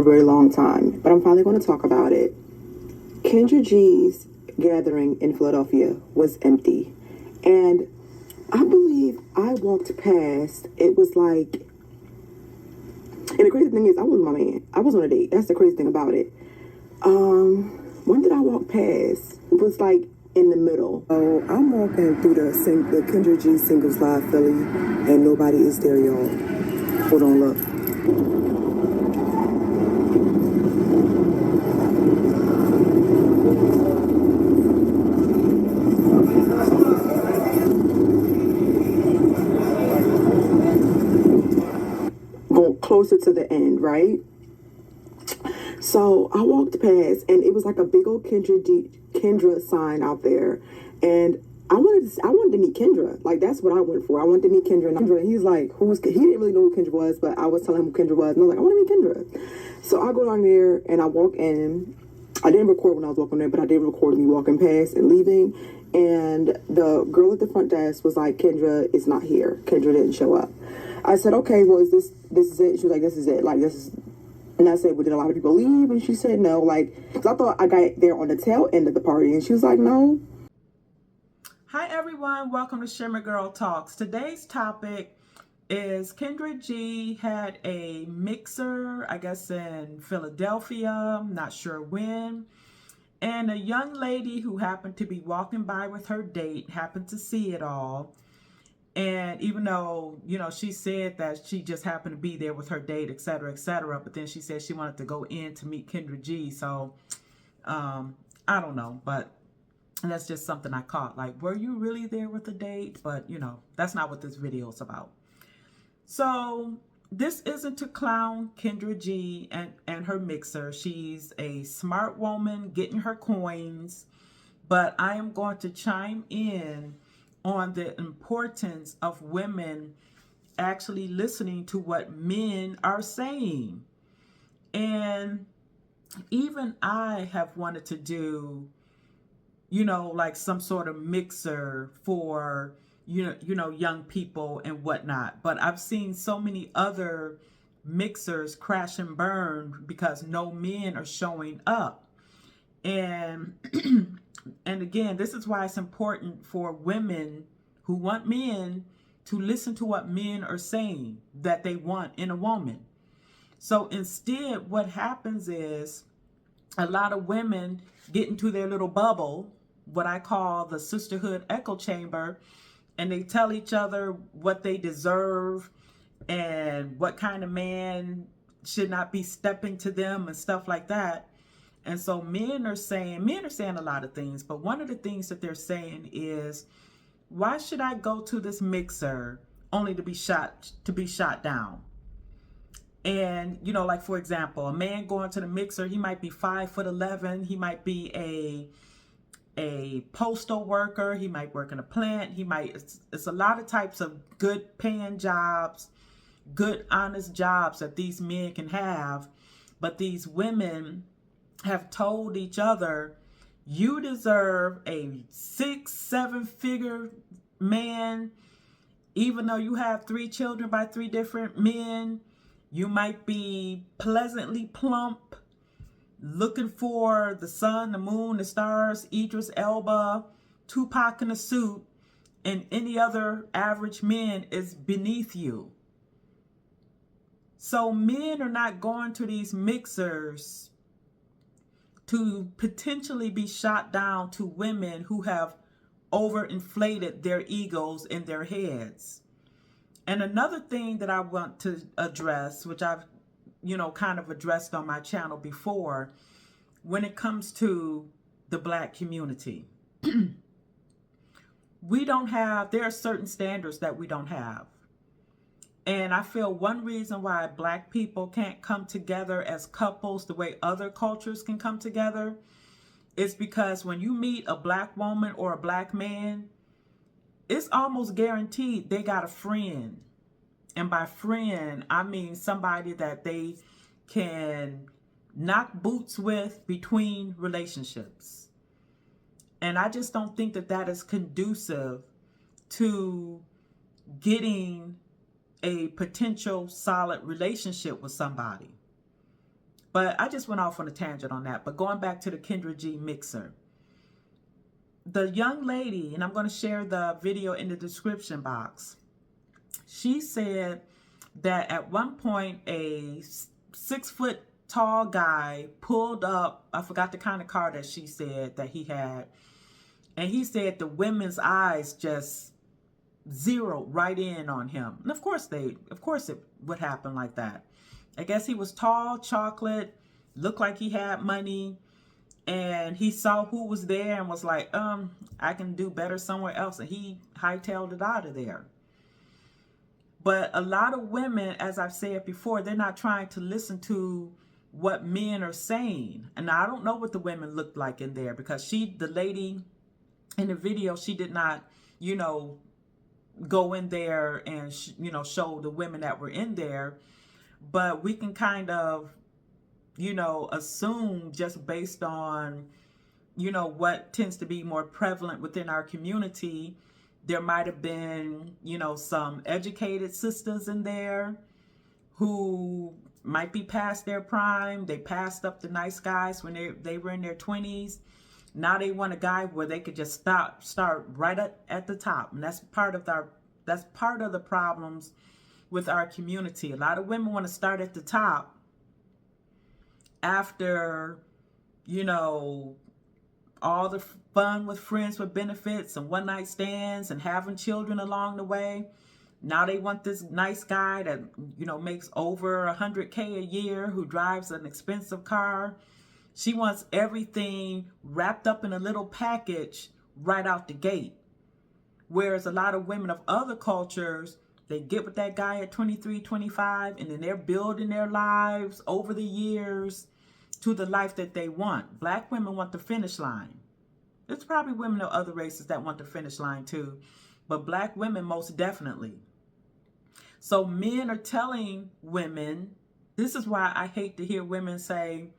a very long time, but I'm finally going to talk about it. Kendra G's gathering in Philadelphia was empty. And I believe I walked past, it was like, and the crazy thing is, I was with my man. I was on a date. That's the crazy thing about it. When did I walk past? It was like in the middle. Oh, I'm walking through the Kendra G Singles Live Philly, and nobody is there, y'all. Hold on, look. Going closer to the end, right? So I walked past, and it was like a big old Kendra sign out there, and I wanted to meet Kendra. Like, that's what I went for. I wanted to meet Kendra, and he's like, he didn't really know who Kendra was, but I was telling him who Kendra was, and I was like, I want to meet Kendra. So I go down there and I walk in. I didn't record when I was walking there, but I did record me walking past and leaving. And the girl at the front desk was like, Kendra is not here. Kendra didn't show up. I said, okay, well, this is it? She was like, this is it. Like, this is. And I said, well, did a lot of people leave? And she said no. Like, because I thought I got there on the tail end of the party. And she was like, no. Hi, everyone. Welcome to Shimmer Girl Talks. Today's topic is Kendra G had a mixer, I guess in Philadelphia, I'm not sure when. And a young lady who happened to be walking by with her date happened to see it all. And even though, she said that she just happened to be there with her date, et cetera, but then she said she wanted to go in to meet Kendra G. So, I don't know, but that's just something I caught. Like, were you really there with a date? But, that's not what this video is about. So, this isn't to clown Kendra G and her mixer. She's a smart woman getting her coins. But I am going to chime in on the importance of women actually listening to what men are saying. And even I have wanted to do, like some sort of mixer for, young people and whatnot. But I've seen so many other mixers crash and burn because no men are showing up. And and again, this is why it's important for women who want men to listen to what men are saying that they want in a woman. So instead, what happens is a lot of women get into their little bubble, what I call the sisterhood echo chamber, and they tell each other what they deserve and what kind of man should not be stepping to them and stuff like that. And so men are saying a lot of things, but one of the things that they're saying is, why should I go to this mixer only to be shot down? And, like, for example, a man going to the mixer, he might be 5'11", he might be a postal worker, he might work in a plant, it's a lot of types of good paying jobs, good honest jobs that these men can have, but these women have told each other, you deserve a 6-7 figure man, even though you have 3 children by 3 different men. You might be pleasantly plump, looking for the sun, the moon, the stars, Idris Elba, Tupac in a suit, and any other average man is beneath you. So men are not going to these mixers to potentially be shot down to women who have overinflated their egos in their heads. And another thing that I want to address, which I've, kind of addressed on my channel before, when it comes to the Black community, there are certain standards that we don't have. And I feel one reason why Black people can't come together as couples the way other cultures can come together is because when you meet a Black woman or a Black man, it's almost guaranteed they got a friend. And by friend, I mean somebody that they can knock boots with between relationships. And I just don't think that is conducive to getting a potential solid relationship with somebody. But I just went off on a tangent on that. But going back to the Kendra G mixer, the young lady, and I'm going to share the video in the description box, she said that at one point a 6 foot tall guy pulled up. I forgot the kind of car that she said that he had. And he said the women's eyes just zeroed right in on him. And of course it would happen like that. I guess he was tall, chocolate, looked like he had money, and he saw who was there and was like, I can do better somewhere else. And he hightailed it out of there. But a lot of women, as I've said before, they're not trying to listen to what men are saying. And I don't know what the women looked like in there, because the lady in the video, she did not, go in there and, show the women that were in there. But we can kind of, assume just based on, what tends to be more prevalent within our community. There might have been, some educated sisters in there who might be past their prime. They passed up the nice guys when they were in their 20s. Now they want a guy where they could just start right at the top. And that's part of the problems with our community. A lot of women want to start at the top after, all the fun with friends with benefits and one night stands and having children along the way. Now they want this nice guy that, makes over $100K a year, who drives an expensive car. She wants everything wrapped up in a little package right out the gate. Whereas a lot of women of other cultures, they get with that guy at 23, 25, and then they're building their lives over the years to the life that they want. Black women want the finish line. There's probably women of other races that want the finish line too, but black women most definitely. So men are telling women, this is why I hate to hear women say,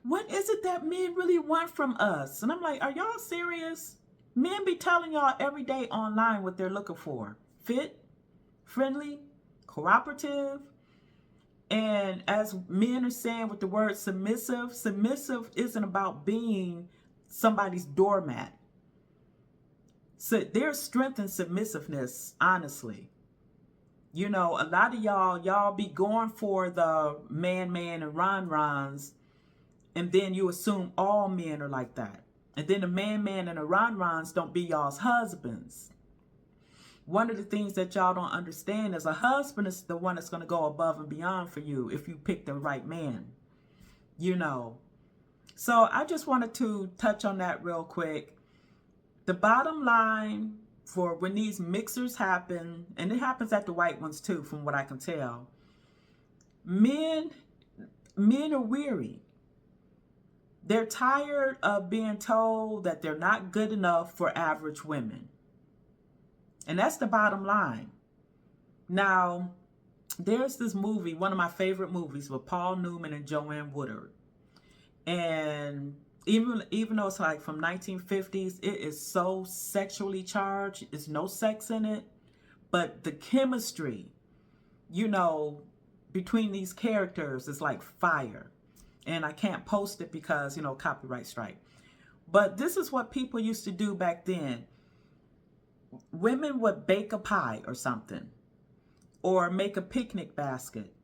what is it that men really want from us? And I'm like, are y'all serious? Men be telling y'all every day online what they're looking for. Fit, friendly, cooperative. And as men are saying with the word submissive, submissive isn't about being somebody's doormat. So there's strength in submissiveness, honestly. A lot of y'all be going for the man and ron-rons, and then you assume all men are like that. And then the man and the ron-rons don't be y'all's husbands. One of the things that y'all don't understand is a husband is the one that's going to go above and beyond for you if you pick the right man. So I just wanted to touch on that real quick. The bottom line for when these mixers happen, and it happens at the white ones too, from what I can tell, men are weary. They're tired of being told that they're not good enough for average women. And that's the bottom line. Now, there's this movie, one of my favorite movies, with Paul Newman and Joanne Woodward. And even though it's like from 1950s, it is so sexually charged. There's no sex in it. But the chemistry, between these characters is like fire. And I can't post it because, copyright strike. But this is what people used to do back then. Women would bake a pie or something, or make a picnic basket.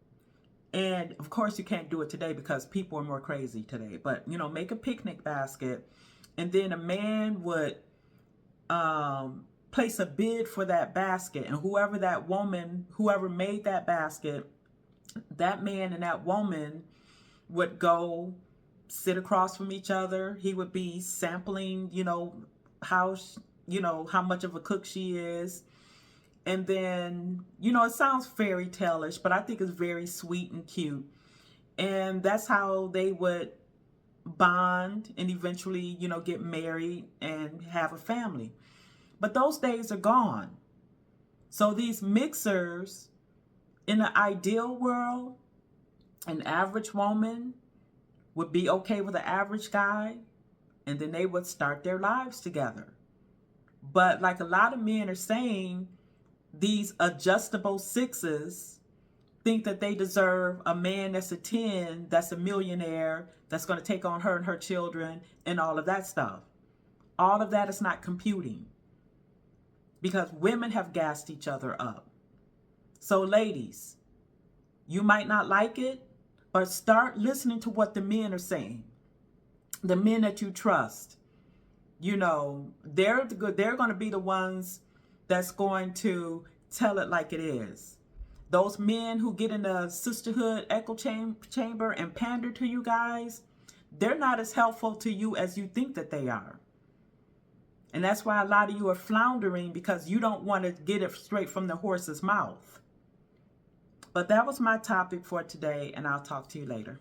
And of course you can't do it today because people are more crazy today, but make a picnic basket, and then a man would place a bid for that basket, and whoever made that basket, that man and that woman would go sit across from each other. He would be sampling, how much of a cook she is. And then, it sounds fairy tale-ish, but I think it's very sweet and cute. And that's how they would bond and eventually, get married and have a family. But those days are gone. So these mixers, in the ideal world, an average woman would be okay with an average guy, and then they would start their lives together. But like a lot of men are saying, these adjustable sixes, think that they deserve a man that's a 10, that's a millionaire, that's going to take on her and her children and all of that stuff. All of that is not computing because women have gassed each other up. So ladies, you might not like it, but start listening to what the men are saying. The men that you trust, you know, they're going to be the ones that's going to tell it like it is. Those men who get in the sisterhood echo chamber and pander to you guys, they're not as helpful to you as you think that they are. And that's why a lot of you are floundering, because you don't want to get it straight from the horse's mouth. But that was my topic for today, and I'll talk to you later.